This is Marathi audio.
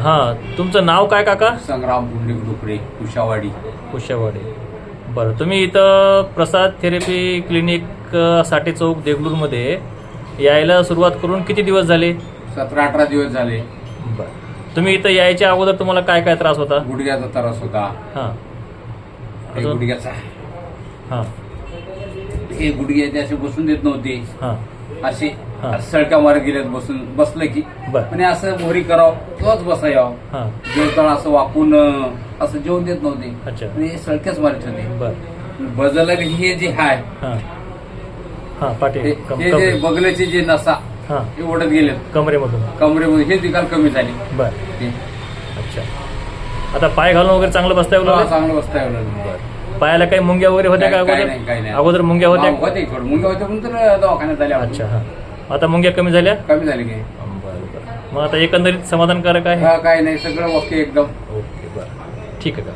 हां, तुमचं नाव काय काका? संग्राम पुंडलिक डुकरे, कुशावाडी. कुशावाडी. बरं, तुम्ही इथं प्रसाद थेरपी क्लिनिक साठी चौक देगलूरमध्ये यायला सुरुवात करून किती दिवस झाले? 17-18 दिवस झाले. बरं, तुम्ही इथं यायच्या अगोदर तुम्हाला काय काय त्रास होता? गुडघ्याचा त्रास होता. हां, हे अजून? गुडघ्याचा, हां हे गुडघ्याचे असे बसून देत नव्हते. हां असे हा. सळक्या मारत गेल्यात बसलं की. बरं. म्हणजे असं मोहरी करावं तोच बसायावं. हां, जेवताना असं वाकून असं जेवण देत नव्हते. अच्छा. म्हणजे सळक्याच मारत होते. बरं. बदललं की हे जे आहे, हां हां, पाठी हे जे बगल्याचे जे नसा हां, हे ओढत गेलेत कमरेमधून. कमरेमध्ये, हे निकाल कमी झाले. बरं, हे. अच्छा. आता पाय घालून वगैरे चांगलं बसता येऊ लागलं? चांगलं बसता येऊ. पायाला काही मुंग्या वगैरे होत्या का काही अगोदर? नाही. अगोदर मुंग्या होत्या? होते थोडं मुंग्या होत्या पण तर दवाखान्यात झाल्या. अच्छा. हां, आता मुंग्या कमी झाल्या? कमी झाले काय? बरं. मग आता एकंदरीत समाधानकारक आहे? काय नाही, सगळं ओके एकदम. ओके, बरं, ठीक आहे का?